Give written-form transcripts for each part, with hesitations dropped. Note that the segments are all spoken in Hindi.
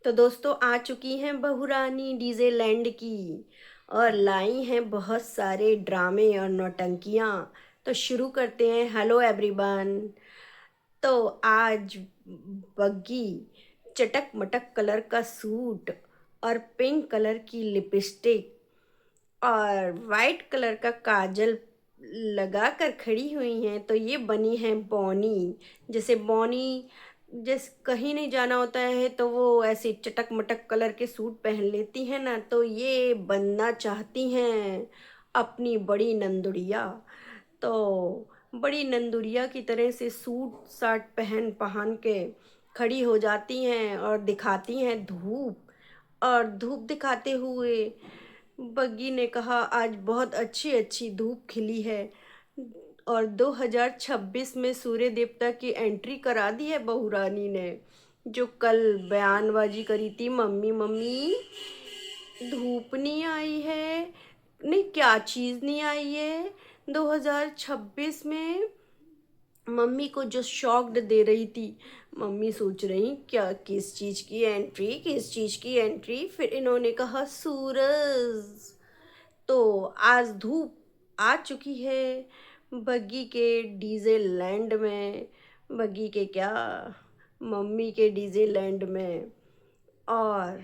तो दोस्तों आ चुकी हैं बहुरानी डीजे लैंड की और लाई हैं बहुत सारे ड्रामे और नौटंकियाँ। तो शुरू करते हैं। Hello everyone. तो आज बग्गी चटक मटक कलर का सूट और पिंक कलर की लिपस्टिक और वाइट कलर का काजल लगा कर खड़ी हुई हैं। तो ये बनी है बॉनी। जैसे बॉनी जैसे कहीं नहीं जाना होता है तो वो ऐसे चटक मटक कलर के सूट पहन लेती हैं ना, तो ये बनना चाहती हैं अपनी बड़ी नंदुड़िया। तो बड़ी नंदुरिया की तरह से सूट साट पहन पहन के खड़ी हो जाती हैं और दिखाती हैं धूप। और धूप दिखाते हुए बग्गी ने कहा, आज बहुत अच्छी अच्छी धूप खिली है और 2026 में सूर्य देवता की एंट्री करा दी है बहू रानी ने। जो कल बयानबाजी करी थी, मम्मी मम्मी धूप नहीं आई है, नहीं क्या चीज़ नहीं आई है 2026 में, मम्मी को जो शॉक्ड दे रही थी। मम्मी सोच रही क्या किस चीज़ की एंट्री, किस चीज़ की एंट्री। फिर इन्होंने कहा सूरज। तो आज धूप आ चुकी है बग्गी के डीजे लैंड में। बग्गी के क्या, मम्मी के डीजे लैंड में। और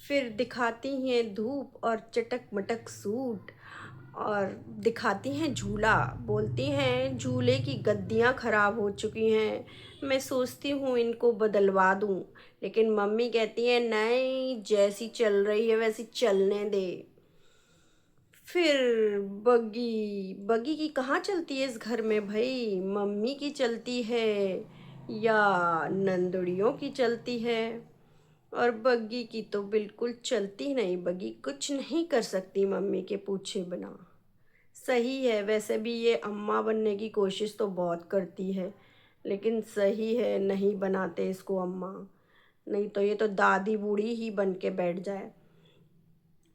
फिर दिखाती हैं धूप और चटक मटक सूट और दिखाती हैं झूला। बोलती हैं झूले की गद्दियाँ खराब हो चुकी हैं, मैं सोचती हूँ इनको बदलवा दूँ। लेकिन मम्मी कहती है नहीं, जैसी चल रही है वैसी चलने दे। फिर बग्गी बग्गी की कहाँ चलती है इस घर में भाई, मम्मी की चलती है या नंदुड़ियों की चलती है। और बग्गी की तो बिल्कुल चलती नहीं, बग्गी कुछ नहीं कर सकती मम्मी के पूछे बिना। सही है, वैसे भी ये अम्मा बनने की कोशिश तो बहुत करती है, लेकिन सही है नहीं बनाते इसको अम्मा, नहीं तो ये तो दादी बूढ़ी ही बन के बैठ जाए।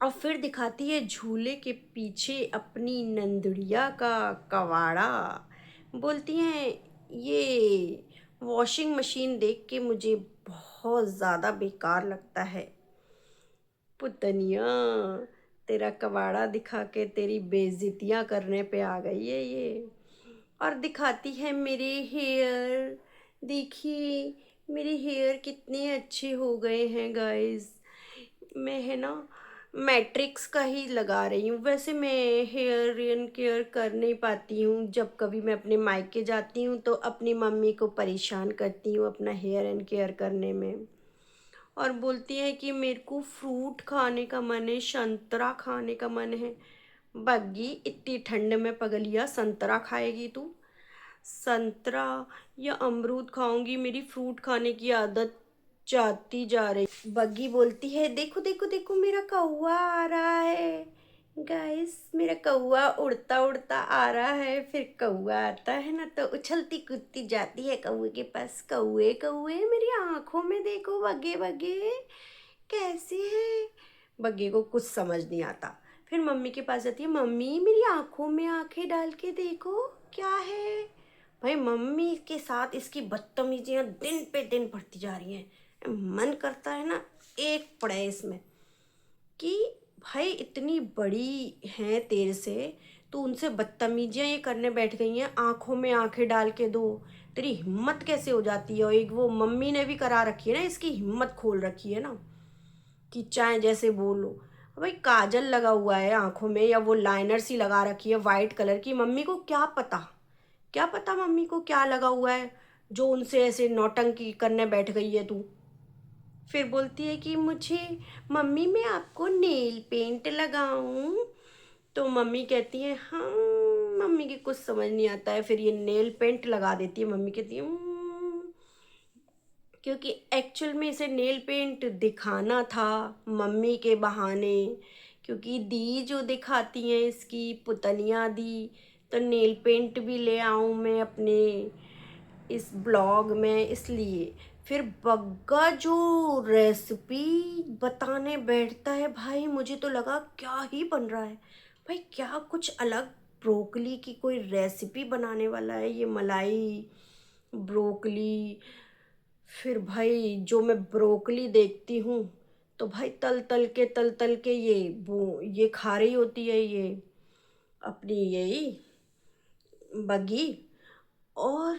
और फिर दिखाती है झूले के पीछे अपनी नंदुड़िया का कवाड़ा। बोलती हैं ये वॉशिंग मशीन देख के मुझे बहुत ज़्यादा बेकार लगता है। पुतनिया, तेरा कबाड़ा दिखा के तेरी बेइज्जतियाँ करने पे आ गई है ये। और दिखाती है मेरे हेयर, देखिए मेरे हेयर कितने अच्छे हो गए हैं गाइस। मैं है ना मैट्रिक्स का ही लगा रही हूँ। वैसे मैं हेयर एंड केयर कर नहीं पाती हूँ, जब कभी मैं अपने मायके जाती हूँ तो अपनी मम्मी को परेशान करती हूँ अपना हेयर एंड केयर करने में। और बोलती है कि मेरे को फ्रूट खाने का मन है, संतरा खाने का मन है। बग्गी इतनी ठंड में पगलिया संतरा खाएगी तू? संतरा या अमरूद खाऊंगी, मेरी फ्रूट खाने की आदत जाती जा रही। बग्गी बोलती है देखो देखो देखो मेरा कौवा आ रहा है गाइस, मेरा कौवा उड़ता उड़ता आ रहा है। फिर कौवा आता है ना तो उछलती कूदती जाती है कौवे के पास, कौवे कौवे मेरी आंखों में देखो, बग्गे बग्गे कैसे हैं। बग्गे को कुछ समझ नहीं आता। फिर मम्मी के पास जाती है, मम्मी मेरी आंखों में आंखें डाल के देखो क्या है। भाई मम्मी के साथ इसकी बदतमीजियां दिन पे दिन बढ़ती जा रही हैं। मन करता है ना एक पड़े इसमें कि भाई इतनी बड़ी हैं तेरे से, तो उनसे बदतमीजियां ये करने बैठ गई हैं, आंखों में आंखें डाल के दो। तेरी हिम्मत कैसे हो जाती है। और एक वो मम्मी ने भी करा रखी है ना, इसकी हिम्मत खोल रखी है ना कि चाहे जैसे बोलो। भाई काजल लगा हुआ है आंखों में या वो लाइनर सी लगा रखी है वाइट कलर की, मम्मी को क्या पता, क्या पता मम्मी को क्या लगा हुआ है जो उनसे ऐसे नौटंकी करने बैठ गई है तू। फिर बोलती है कि मुझे, मम्मी मैं आपको नेल पेंट लगाऊं? तो मम्मी कहती है हाँ। मम्मी की कुछ समझ नहीं आता है, फिर ये नेल पेंट लगा देती है। मम्मी कहती है क्योंकि एक्चुअल में इसे नेल पेंट दिखाना था मम्मी के बहाने, क्योंकि दी जो दिखाती हैं इसकी पुतनियाँ दी, तो नेल पेंट भी ले आऊँ मैं अपने इस ब्लॉग में, इसलिए। फिर बग्गा जो रेसिपी बताने बैठता है, भाई मुझे तो लगा क्या ही बन रहा है भाई, क्या कुछ अलग ब्रोकली की कोई रेसिपी बनाने वाला है ये, मलाई ब्रोकली। फिर भाई जो मैं ब्रोकली देखती हूँ तो भाई तल तल के ये खा रही होती है, ये अपनी यही बग्गी। और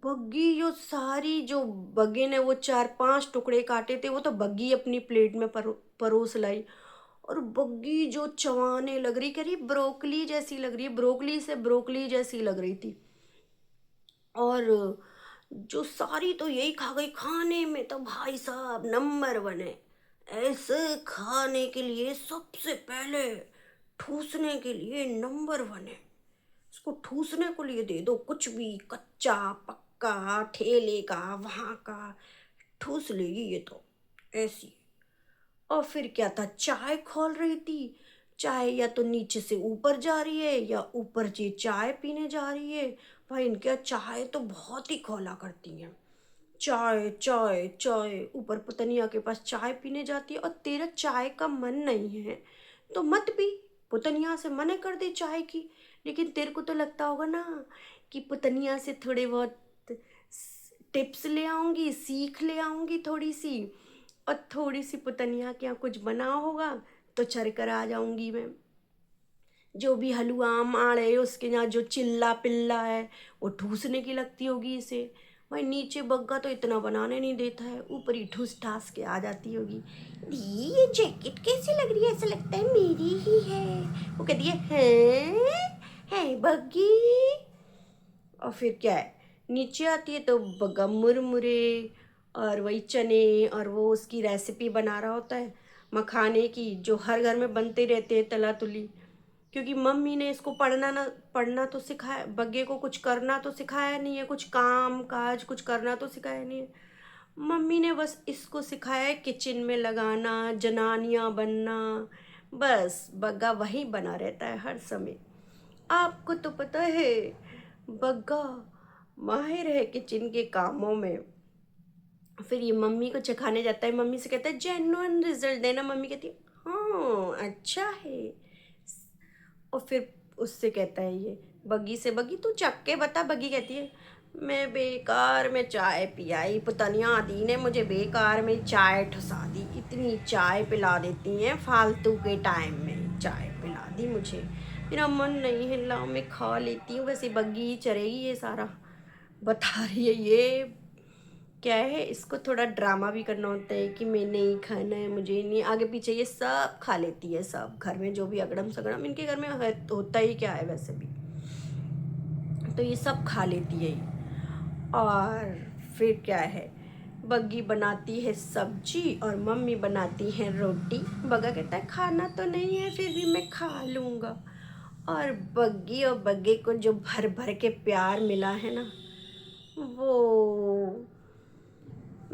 बग्गी जो सारी जो बग्गे ने वो 4-5 टुकड़े काटे थे, वो तो बग्गी अपनी प्लेट में परोस लाई। और बग्गी जो चबाने लग रही, कह रही ब्रोकली जैसी लग रही है, ब्रोकली से ब्रोकली जैसी लग रही थी। और जो सारी तो यही खा गई, खाने में तो भाई साहब नंबर 1 है। ऐसे खाने के लिए सबसे पहले ठूसने के लिए नंबर 1 है। इसको ठूसने को लिए दे दो कुछ भी, कच्चा पक्का ठेले का वहाँ का, ठूस लेगी ये तो ऐसी। और फिर क्या था, चाय खोल रही थी। चाय या तो नीचे से ऊपर जा रही है या ऊपर से चाय पीने जा रही है। भाई इनके यहाँ चाय तो बहुत ही खौला करती हैं। चाय चाय चाय, ऊपर पुतनिया के पास चाय पीने जाती है। और तेरा चाय का मन नहीं है तो मत पी, पुतनिया से मना कर दे चाय की। लेकिन तेरे को तो लगता होगा ना कि पुतनिया से थोड़े बहुत टिप्स ले आऊंगी, सीख ले आऊंगी थोड़ी सी, और थोड़ी सी पुतनिया के यहाँ कुछ बना होगा तो चर कर आ जाऊंगी मैं। जो भी हलवा माड़ है उसके यहाँ जो चिल्ला पिल्ला है वो ठूसने की लगती होगी इसे। भाई नीचे बग्गा तो इतना बनाने नहीं देता है, ऊपर ही ठूस ठास के आ जाती होगी। दी ये जैकेट कैसी लग रही है, ऐसा लगता है मेरी ही है। वो कहती है बग्गी। और फिर क्या है, नीचे आती है तो बग्गा मुरमुरे और वही चने और वो उसकी रेसिपी बना रहा होता है मखाने की, जो हर घर में बनते रहते हैं तला तुली। क्योंकि मम्मी ने इसको पढ़ना तो सिखाया, बग्गे को कुछ करना तो सिखाया नहीं है, कुछ काम काज कुछ करना तो सिखाया नहीं है। मम्मी ने बस इसको सिखाया है किचन में लगाना, जनानियाँ बनना। बस बग्गा वही बना रहता है हर समय। आपको तो पता है बग्गा माहिर है किचन के कामों में। फिर ये मम्मी को चखाने जाता है, मम्मी से कहता है जेन्युइन रिजल्ट देना। मम्मी कहती है हाँ अच्छा है। और फिर उससे कहता है ये बग्गी से, बग्गी तू चख के बता। बग्गी कहती है मैं बेकार में चाय पियाई, पुतनिया दी ने मुझे बेकार में चाय ठुसा दी, इतनी चाय पिला देती हैं फालतू के टाइम में, चाय पिला दी मुझे, मेरा मन नहीं है, ला मैं खा लेती हूँ। वैसे बग्गी ही चरेगी ये सारा, बता रही है ये। क्या है, इसको थोड़ा ड्रामा भी करना होता है कि मैं नहीं खाना है, मुझे नहीं, आगे पीछे ये सब खा लेती है। सब घर में जो भी अगड़म सगड़म इनके घर में है, होता ही क्या है वैसे भी, तो ये सब खा लेती है ये। और फिर क्या है, बग्गी बनाती है सब्जी और मम्मी बनाती है रोटी। बग्गा कहता है खाना तो नहीं है फिर भी मैं खा लूँगा। और बग्गी और बग्गे को जो भर भर के प्यार मिला है ना, वो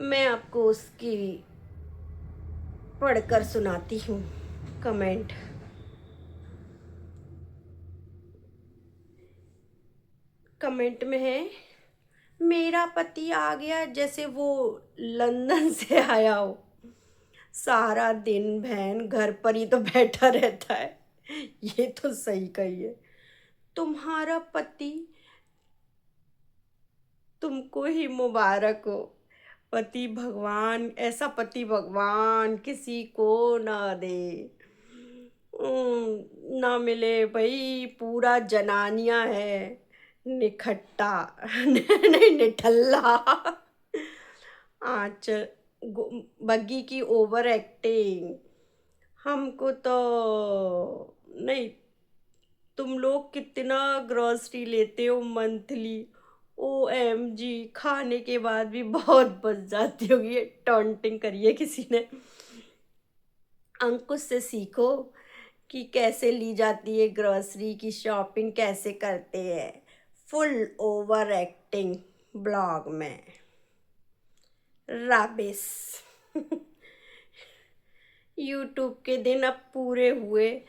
मैं आपको उसकी पढ़कर सुनाती हूँ कमेंट। कमेंट में है मेरा पति आ गया जैसे वो लंदन से आया हो, सारा दिन बहन घर पर ही तो बैठा रहता है। ये तो सही कही है, तुम्हारा पति तुमको ही मुबारक हो। पति भगवान, ऐसा पति भगवान किसी को ना दे। ना मिले भाई, पूरा जनानिया है, निखट्टा नहीं निठल्ला। आंचल बग्गी की ओवर एक्टिंग हमको तो नहीं। तुम लोग कितना ग्रॉसरी लेते हो मंथली? OMG, खाने के बाद भी बहुत बच जाती होगी। ये टॉन्टिंग करी है किसी ने। अंकुश से सीखो कि कैसे ली जाती है ग्रॉसरी की शॉपिंग, कैसे करते हैं फुल ओवर एक्टिंग ब्लॉग में। राबिस। यूट्यूब के दिन अब पूरे हुए।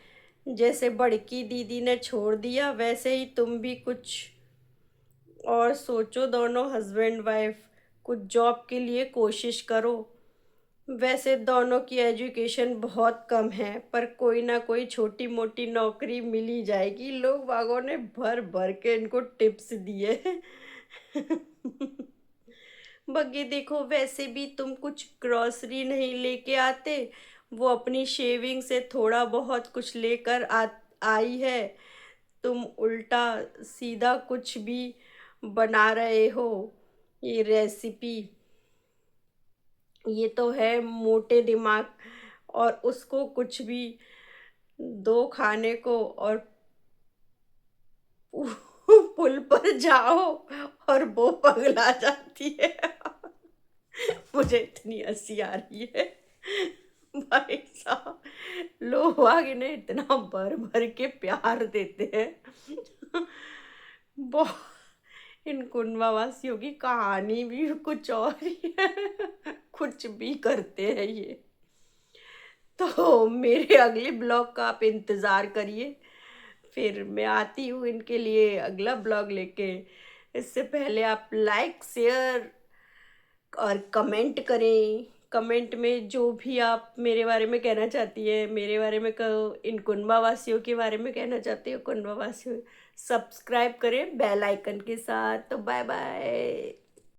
जैसे बड़की दीदी ने छोड़ दिया वैसे ही तुम भी कुछ और सोचो। दोनों हस्बैंड वाइफ कुछ जॉब के लिए कोशिश करो। वैसे दोनों की एजुकेशन बहुत कम है पर कोई ना कोई छोटी मोटी नौकरी मिल ही जाएगी। लोग बागों ने भर भर के इनको टिप्स दिए। बग्गे देखो, वैसे भी तुम कुछ ग्रॉसरी नहीं लेके आते, वो अपनी शेविंग से थोड़ा बहुत कुछ लेकर आई है। तुम उल्टा सीधा कुछ भी बना रहे हो। ये रेसिपी, ये तो है मोटे दिमाग। और उसको कुछ भी दो खाने को, और पुल पर जाओ और वो पगला जाती है। मुझे इतनी हंसी आ रही है भाई साहब, लोग आगे ने इतना भर भर के प्यार देते हैं। बहुत, इन कुंडवा वासियों की कहानी भी कुछ और ही है। कुछ भी करते हैं ये। तो मेरे अगले ब्लॉग का आप इंतज़ार करिए, फिर मैं आती हूँ इनके लिए अगला ब्लॉग लेके। इससे पहले आप लाइक शेयर और कमेंट करें। कमेंट में जो भी आप मेरे बारे में कहना चाहती है, मेरे बारे में कहो, इन कुंडवा वासियों के बारे में कहना चाहते हो, कुंडवा वासियों, सब्सक्राइब करें बेल आइकन के साथ। तो बाय बाय।